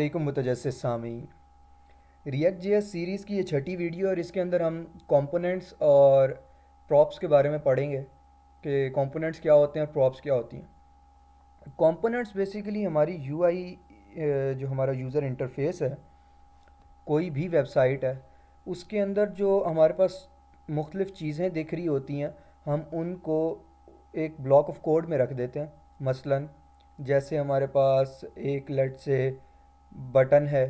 अलैकुम मुतजस्सिस सामीन। React JS series की ये छठी वीडियो और इसके अंदर हम कंपोनेंट्स और प्रॉप्स के बारे में पढ़ेंगे कि कंपोनेंट्स क्या होते हैं और प्रॉप्स क्या होती हैं। कंपोनेंट्स बेसिकली हमारी यूआई, जो हमारा यूज़र इंटरफेस है, कोई भी वेबसाइट है, उसके अंदर जो हमारे पास मुख्तलिफ़ चीज़ें दिख रही होती हैं, हम उनको एक ब्लॉक ऑफ कोड में रख देते हैं। मसलन जैसे हमारे पास एक लेट से बटन है,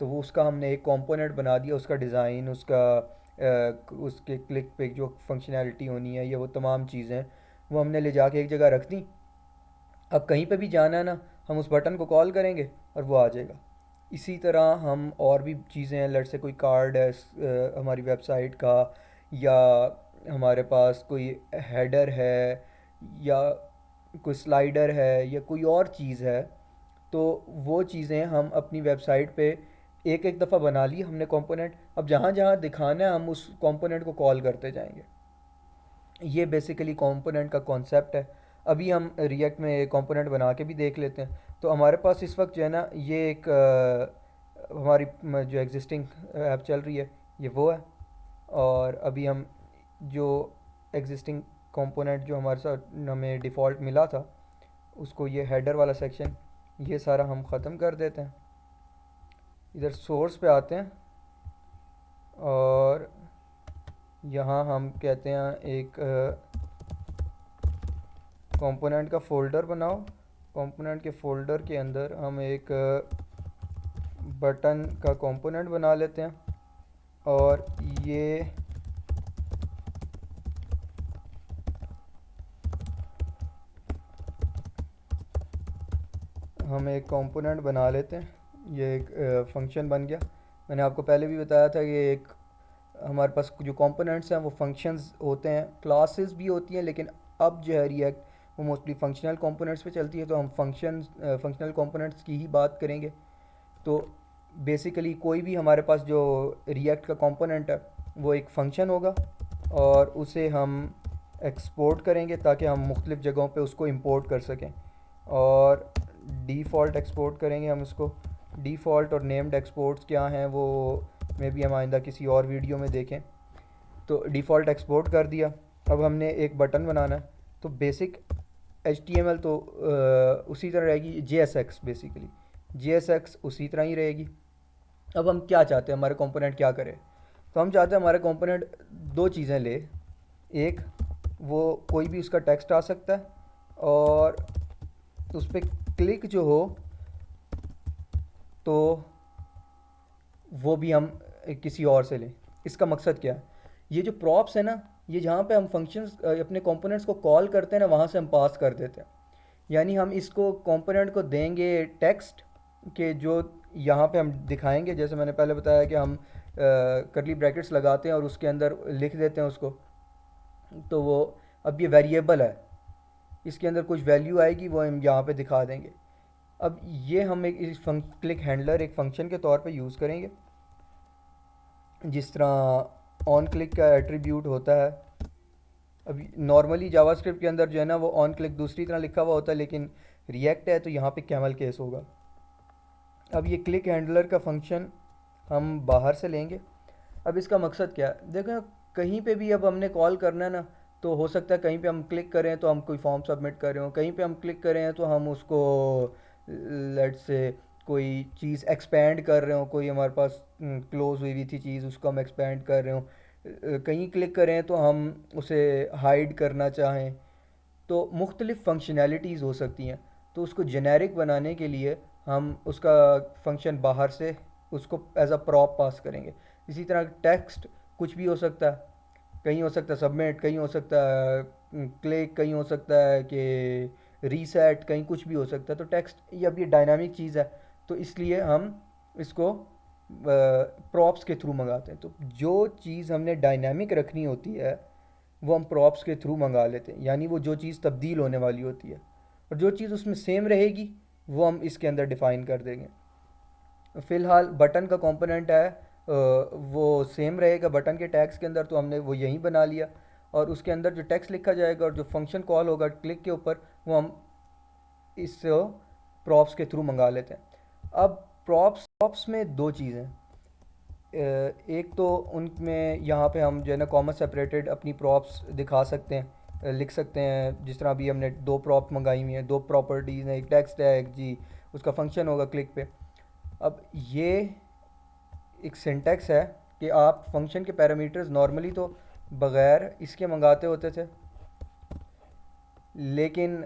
तो वो उसका हमने एक कंपोनेंट बना दिया, उसका डिज़ाइन, उसके क्लिक पे जो फंक्शनैलिटी होनी है, ये वो तमाम चीज़ें वो हमने ले जाके एक जगह रख दी। अब कहीं पे भी जाना है ना, हम उस बटन को कॉल करेंगे और वो आ जाएगा। इसी तरह हम और भी चीज़ें हैं, लेट से कोई कार्ड है हमारी वेबसाइट का, या हमारे पास कोई हेडर है, या कोई स्लाइडर है, या कोई और चीज़ है, तो वो चीज़ें हम अपनी वेबसाइट पे एक एक दफ़ा बना ली हमने कंपोनेंट। अब जहाँ जहाँ दिखाना है हम उस कंपोनेंट को कॉल करते जाएंगे। ये बेसिकली कंपोनेंट का कॉन्सेप्ट है। अभी हम रिएक्ट में कंपोनेंट बना के भी देख लेते हैं। तो हमारे पास इस वक्त जो है ना, ये एक हमारी जो एग्जिस्टिंग ऐप चल रही है, ये वो है। और अभी हम जो एग्जिस्टिंग कंपोनेंट जो हमारे साथ हमें डिफ़ॉल्ट मिला था, उसको, ये हेडर वाला सेक्शन, ये सारा हम ख़त्म कर देते हैं। इधर सोर्स पे आते हैं और यहाँ हम कहते हैं एक कंपोनेंट का फ़ोल्डर बनाओ। कंपोनेंट के फ़ोल्डर के अंदर हम एक बटन का कंपोनेंट बना लेते हैं, और ये हम एक कंपोनेंट बना लेते हैं। ये एक फंक्शन बन गया। मैंने आपको पहले भी बताया था कि एक हमारे पास जो कंपोनेंट्स हैं वो फंक्शंस होते हैं, क्लासेस भी होती हैं, लेकिन अब जो है रिएक्ट वो मोस्टली फंक्शनल कंपोनेंट्स पे चलती है, तो हम फंक्शनल कंपोनेंट्स की ही बात करेंगे। तो बेसिकली कोई भी हमारे पास जो रिएक्ट का कंपोनेंट है वो एक फ़ंक्शन होगा, और उसे हम एक्सपोर्ट करेंगे ताकि हम मुख्तलिफ़ जगहों पे उसको इंपोर्ट कर सकें। और डिफ़ॉल्ट एक्सपोर्ट करेंगे हम उसको। डिफ़ॉल्ट और नेम्ड एक्सपोर्ट्स क्या हैं वो मे भी हम आइंदा किसी और वीडियो में देखें। तो डिफ़ॉल्ट एक्सपोर्ट कर दिया। अब हमने एक बटन बनाना है, तो बेसिक HTML तो उसी तरह रहेगी। JSX बेसिकली JSX उसी तरह ही रहेगी। अब हम क्या चाहते हैं, हमारे कंपोनेंट क्या करे? तो हम चाहते हैं हमारे कंपोनेंट दो चीज़ें ले। एक, वो कोई भी उसका टेक्स्ट आ सकता है, और उस पर क्लिक जो हो तो वो भी हम किसी और से लें। इसका मकसद क्या है? ये जो प्रॉप्स है ना, ये जहाँ पे हम फंक्शंस अपने कंपोनेंट्स को कॉल करते हैं ना, वहाँ से हम पास कर देते हैं। यानी हम इसको कंपोनेंट को देंगे टेक्स्ट के, जो यहाँ पे हम दिखाएंगे। जैसे मैंने पहले बताया कि हम करली ब्रैकेट्स लगाते हैं और उसके अंदर लिख देते हैं उसको। तो वो, अब ये वेरिएबल है, इसके अंदर कुछ वैल्यू आएगी, वो हम यहाँ पे दिखा देंगे। अब ये हम एक क्लिक हैंडलर एक फ़ंक्शन के तौर पे यूज़ करेंगे, जिस तरह ऑन क्लिक का एट्रीब्यूट होता है। अब नॉर्मली जावास्क्रिप्ट के अंदर जो है ना, वो ऑन क्लिक दूसरी तरह लिखा हुआ होता है, लेकिन रिएक्ट है तो यहाँ पे कैमल केस होगा। अब ये क्लिक हैंडलर का फंक्शन हम बाहर से लेंगे। अब इसका मकसद क्या है, देखो, कहीं पे भी अब हमने कॉल करना है ना, तो हो सकता है कहीं पे हम क्लिक करें तो हम कोई फॉर्म सबमिट कर रहे हो, कहीं पे हम क्लिक करें तो हम उसको लेट से कोई चीज़ एक्सपेंड कर रहे हो, कोई हमारे पास क्लोज हुई हुई थी चीज़, उसको हम एक्सपेंड कर रहे हो। कहीं क्लिक करें तो हम उसे हाइड करना चाहें। तो मुख्तलिफ़ फंक्शनैलिटीज़ हो सकती हैं। तो उसको जेनेरिक बनाने के लिए हम उसका फंक्शन बाहर से उसको एज अ प्रॉप पास करेंगे। इसी तरह टेक्स्ट कुछ भी हो सकता है, कहीं हो सकता है सबमिट, कहीं हो सकता है क्लिक, कहीं हो सकता है कि रीसेट, कहीं कुछ भी हो सकता है। तो टेक्स्ट ये अब ये डायनामिक चीज़ है, तो इसलिए हम इसको प्रॉप्स के थ्रू मंगाते हैं। तो जो चीज़ हमने डायनामिक रखनी होती है वो हम प्रॉप्स के थ्रू मंगा लेते हैं, यानी वो जो चीज़ तब्दील होने वाली होती है, और जो चीज़ उसमें सेम रहेगी वो हम इसके अंदर डिफ़ाइन कर देंगे। फ़िलहाल बटन का कंपोनेंट है, वो सेम रहेगा बटन के टैग्स के अंदर, तो हमने वो यहीं बना लिया। और उसके अंदर जो टेक्स्ट लिखा जाएगा और जो फंक्शन कॉल होगा क्लिक के ऊपर, वो हम इस प्रॉप्स के थ्रू मंगा लेते हैं। अब प्रॉप्स में दो चीज़ें। एक तो उनमें यहाँ पे हम जो है ना कॉमा सेपरेटेड अपनी प्रॉप्स दिखा सकते हैं, लिख सकते हैं। जिस तरह अभी हमने दो प्रॉप मंगाई हुई हैं, दो प्रॉपर्टीज़ हैं, एक टेक्स्ट है एक जी उसका फंक्शन होगा क्लिक पे। अब ये एक सिंटैक्स है कि आप फंक्शन के पैरामीटर्स नॉर्मली तो बग़ैर इसके मंगाते होते थे, लेकिन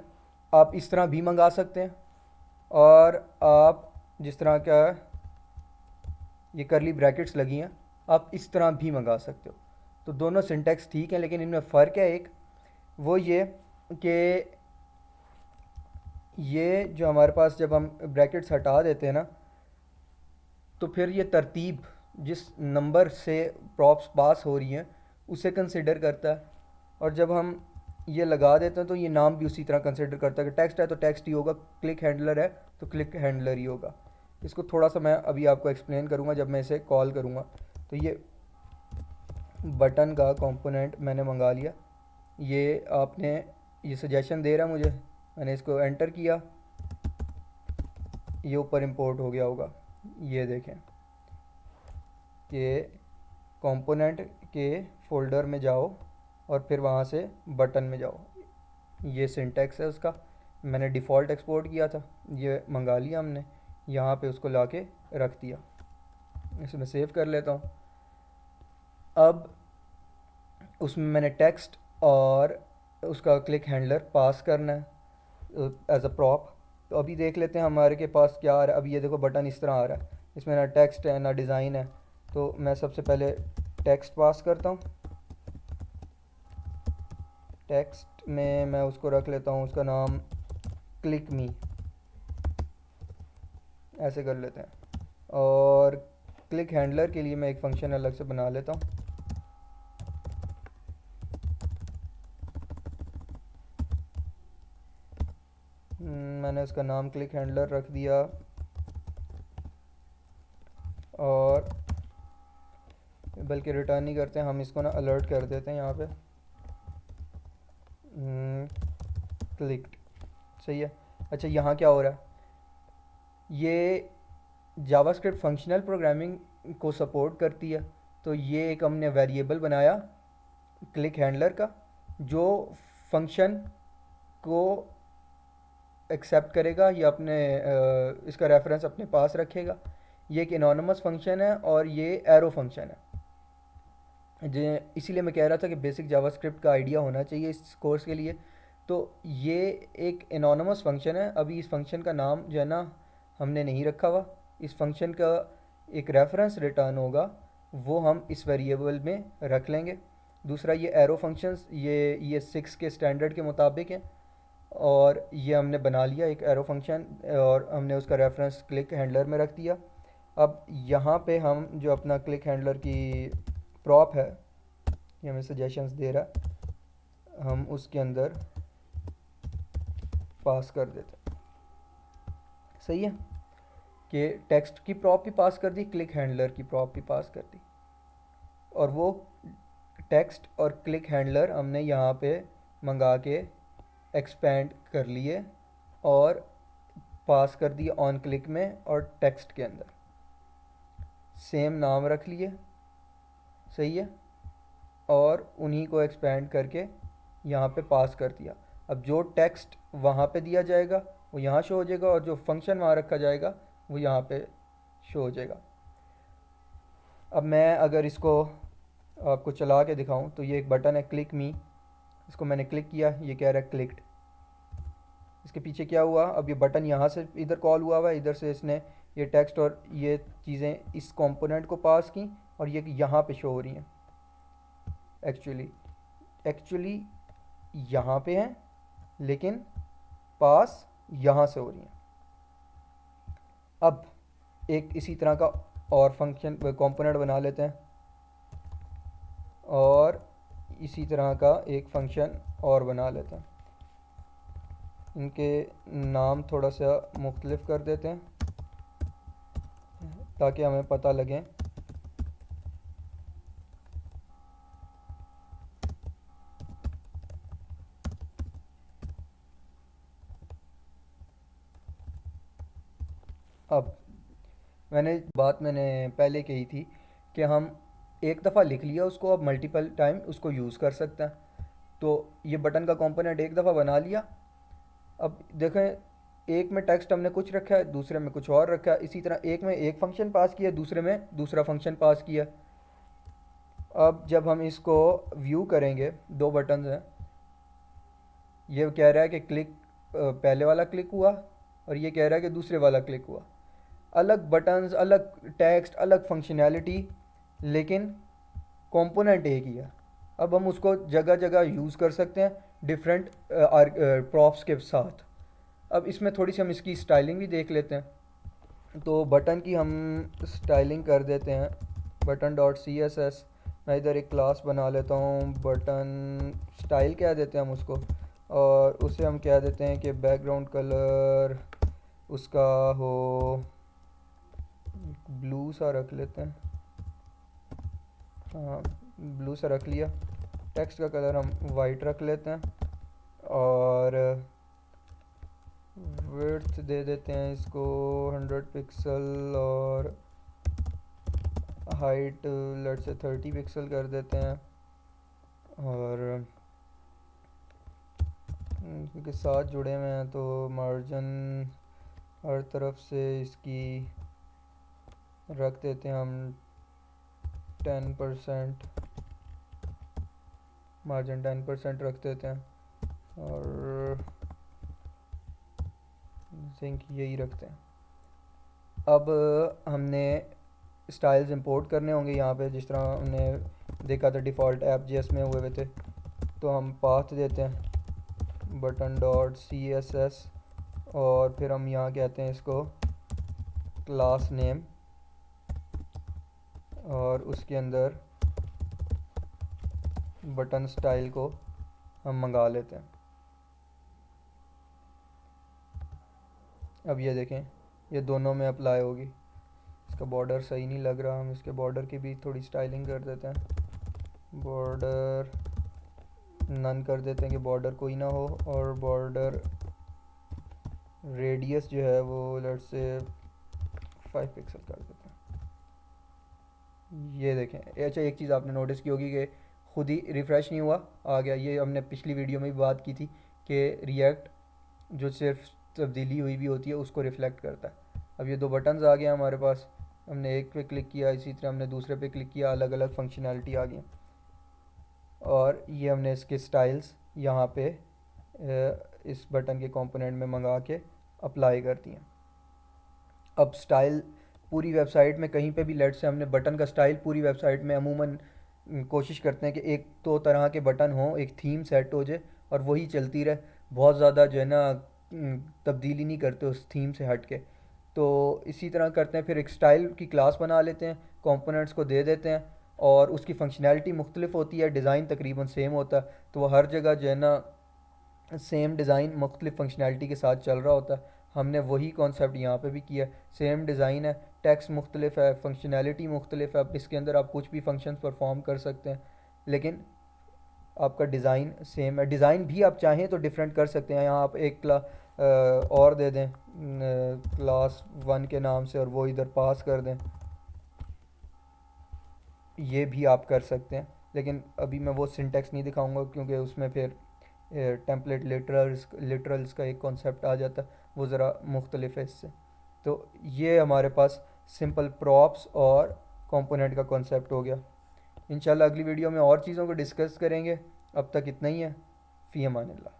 आप इस तरह भी मंगा सकते हैं। और आप जिस तरह का ये करली ब्रैकेट्स लगी हैं, आप इस तरह भी मंगा सकते हो। तो दोनों सिंटैक्स ठीक है, लेकिन इनमें फ़र्क है एक, वो ये कि ये जो हमारे पास जब हम ब्रैकेट्स हटा देते हैं ना, तो फिर ये तरतीब जिस नंबर से प्रॉप्स पास हो रही हैं उसे कंसिडर करता है। और जब हम ये लगा देते हैं तो ये नाम भी उसी तरह कंसिडर करता है कि टेक्स्ट है तो टेक्स्ट ही होगा, क्लिक हैंडलर है तो क्लिक हैंडलर ही होगा। इसको थोड़ा सा मैं अभी आपको एक्सप्लेन करूँगा जब मैं इसे कॉल करूँगा। तो ये बटन का कंपोनेंट मैंने मंगा लिया, ये आपने ये सजेशन दे रहा है मुझे, मैंने इसको एंटर किया, ये ऊपर इंपोर्ट हो गया होगा। ये देखें कि कंपोनेंट के फोल्डर में जाओ और फिर वहाँ से बटन में जाओ। ये सिंटैक्स है उसका, मैंने डिफ़ॉल्ट एक्सपोर्ट किया था, ये मंगा लिया हमने, यहाँ पे उसको लाके रख दिया। इसे मैं सेव कर लेता हूँ। अब उसमें मैंने टेक्स्ट और उसका क्लिक हैंडलर पास करना है एज अ प्रॉप। तो अभी देख लेते हैं हमारे के पास क्या आ रहा है। अभी ये देखो बटन इस तरह आ रहा है, इसमें ना टेक्स्ट है ना डिज़ाइन है। तो मैं सबसे पहले टेक्स्ट पास करता हूँ। टेक्स्ट में मैं उसको रख लेता हूँ, उसका नाम क्लिक मी, ऐसे कर लेते हैं। और क्लिक हैंडलर के लिए मैं एक फ़ंक्शन अलग से बना लेता हूँ। मैंने उसका नाम क्लिक हैंडलर रख दिया और बल्कि रिटर्न नहीं करते हैं, हम इसको ना अलर्ट कर देते हैं यहाँ पे क्लिक्ड। सही है। अच्छा, यहाँ क्या हो रहा है, ये जावास्क्रिप्ट फंक्शनल प्रोग्रामिंग को सपोर्ट करती है। तो ये एक हमने वेरिएबल बनाया क्लिक हैंडलर का, जो फंक्शन को एक्सेप्ट करेगा या अपने इसका रेफरेंस अपने पास रखेगा। ये एक एनोनिमस फंक्शन है और ये एरो फंक्शन है। जो इसीलिए मैं कह रहा था कि बेसिक जावास्क्रिप्ट का आइडिया होना चाहिए इस कोर्स के लिए। तो ये एक एनोनिमस फंक्शन है। अभी इस फंक्शन का नाम जो है ना हमने नहीं रखा हुआ। इस फंक्शन का एक रेफरेंस रिटर्न होगा, वो हम इस वेरिएबल में रख लेंगे। दूसरा, ये एरो फंक्शंस ये 6 के स्टैंडर्ड के मुताबिक है और ये हमने बना लिया एक एरो फंक्शन और हमने उसका रेफरेंस क्लिक हैंडलर में रख दिया। अब यहाँ पे हम जो अपना क्लिक हैंडलर की प्रॉप है, ये हमें सजेशंस दे रहा है, हम उसके अंदर पास कर देते हैं। सही है कि टेक्स्ट की प्रॉप भी पास कर दी, क्लिक हैंडलर की प्रॉप भी पास कर दी, और वो टेक्स्ट और क्लिक हैंडलर हमने यहाँ पे मंगा के एक्सपेंड कर लिए और पास कर दिए ऑन क्लिक में और टेक्स्ट के अंदर सेम नाम रख लिए। सही है। और उन्हीं को एक्सपेंड करके यहाँ पे पास कर दिया। अब जो टेक्स्ट वहाँ पे दिया जाएगा वो यहाँ शो हो जाएगा और जो फंक्शन वहाँ रखा जाएगा वो यहाँ पे शो हो जाएगा। अब मैं अगर इसको आपको चला के दिखाऊं तो ये एक बटन है क्लिक मी, इसको मैंने क्लिक किया, ये कह रहा है क्लिक्ड। इसके पीछे क्या हुआ, अब ये बटन यहाँ से इधर कॉल हुआ हुआ है, इधर से इसने ये टेक्स्ट और ये चीज़ें इस कंपोनेंट को पास की और ये यहाँ पे शो हो रही हैं। एक्चुअली यहाँ पे हैं, लेकिन पास यहाँ से हो रही हैं। अब एक इसी तरह का और फंक्शन कंपोनेंट बना लेते हैं और इसी तरह का एक फंक्शन और बना लेते हैं। इनके नाम थोड़ा सा मुख्तलिफ कर देते हैं ताकि हमें पता लगे। अब मैंने पहले कही थी कि हम एक दफ़ा लिख लिया उसको, अब मल्टीपल टाइम उसको यूज़ कर सकते हैं। तो ये बटन का कंपोनेंट एक दफ़ा बना लिया। अब देखें, एक में टेक्स्ट हमने कुछ रखा है, दूसरे में कुछ और रखा है। इसी तरह एक में एक फंक्शन पास किया, दूसरे में दूसरा फंक्शन पास किया। अब जब हम इसको व्यू करेंगे, दो बटन्स हैं, ये कह रहा है कि क्लिक, पहले वाला क्लिक हुआ, और ये कह रहा है कि दूसरे वाला क्लिक हुआ। अलग बटन्स, अलग टेक्स्ट, अलग फंक्शनैलिटी, लेकिन कंपोनेंट एक ही है। अब हम उसको जगह जगह यूज़ कर सकते हैं डिफरेंट प्रॉप्स के साथ। अब इसमें थोड़ी सी हम इसकी स्टाइलिंग भी देख लेते हैं। तो बटन की हम स्टाइलिंग कर देते हैं, button dot C S S. मैं इधर एक क्लास बना लेता हूँ, बटन स्टाइल कह देते हैं हम उसको, और उसे हम कह देते हैं कि बैकग्राउंड कलर उसका हो ब्लू सा रख लेते हैं। हाँ, ब्लू सा रख लिया। टेक्स्ट का कलर हम वाइट रख लेते हैं, और विड्थ दे देते हैं इसको 100 पिक्सल, और हाइट लेट्स से 30 पिक्सल कर देते हैं। और क्योंकि साथ जुड़े हुए हैं तो मार्जिन हर तरफ से इसकी रख देते हैं हम 10%, मार्जिन 10% रख देते हैं, और थिंक यही रखते हैं। अब हमने स्टाइल्स इंपोर्ट करने होंगे यहाँ पे, जिस तरह हमने देखा था डिफ़ॉल्ट ऐप जेएस में हुए थे। तो हम पाथ देते हैं button dot C S S, और फिर हम यहाँ कहते हैं इसको क्लास नेम, और उसके अंदर बटन स्टाइल को हम मंगा लेते हैं। अब ये देखें, ये दोनों में अप्लाई होगी। इसका बॉर्डर सही नहीं लग रहा, हम इसके बॉर्डर की भी थोड़ी स्टाइलिंग कर देते हैं। बॉर्डर नन कर देते हैं कि बॉर्डर कोई ना हो, और बॉर्डर रेडियस जो है वो लेट्स से 5 पिक्सल कर देते हैं। ये देखें, अच्छा एक चीज़ आपने नोटिस की होगी कि खुद ही रिफ़्रेश नहीं हुआ, आ गया। ये हमने पिछली वीडियो में भी बात की थी कि रिएक्ट जो सिर्फ तब्दीली हुई भी होती है उसको रिफ़्लेक्ट करता है। अब ये दो बटन्स आ गए हमारे पास, हमने एक पे क्लिक किया, इसी तरह हमने दूसरे पे क्लिक किया, अलग अलग फंक्शनैलिटी आ गई। और ये हमने इसके स्टाइल्स यहाँ पे इस बटन के कंपोनेंट में मंगा के अप्लाई कर दिए। अब स्टाइल पूरी वेबसाइट में कहीं पे भी, लेट से हमने बटन का स्टाइल पूरी वेबसाइट में अमूमन कोशिश करते हैं कि एक तो तरह के बटन हो, एक थीम सेट हो जाए और वही चलती रहे। बहुत ज़्यादा जो है ना तब्दीली नहीं करते उस थीम से हट के। तो इसी तरह करते हैं, फिर एक स्टाइल की क्लास बना लेते हैं, कंपोनेंट्स को दे देते हैं, और उसकी फंक्शनैलिटी मुख्तलिफ होती है, डिज़ाइन तकरीबन सेम होता है। तो वो हर जगह जो है ना सेम डिज़ाइन मुख्तलिफ फंक्शनैलिटी के साथ चल रहा होता है। हमने वही कॉन्सेप्ट यहाँ पे भी किया। सेम डिज़ाइन है, टेक्स्ट मुख्तलिफ है, फंक्शनैलिटी मुख्तलिफ है। अब इसके अंदर आप कुछ भी फंक्शन परफॉर्म कर सकते हैं, लेकिन आपका डिज़ाइन सेम है। डिज़ाइन भी आप चाहें तो डिफरेंट कर सकते हैं। यहाँ आप एक और दे दें क्लास 1 के नाम से, और वो इधर पास कर दें, ये भी आप कर सकते हैं। लेकिन अभी मैं वो सिंटेक्स नहीं दिखाऊंगा, क्योंकि उसमें फिर टेम्पलेट लिटरल्स का एक कॉन्सेप्ट आ जाता है, वो ज़रा मुख्तलिफ है इससे। तो ये हमारे पास सिंपल प्रॉप्स और कंपोनेंट का कॉन्सेप्ट हो गया। इंशाल्लाह अगली वीडियो में और चीज़ों को डिस्कस करेंगे। अब तक इतना ही है। फ़ी अमानिल्लाह।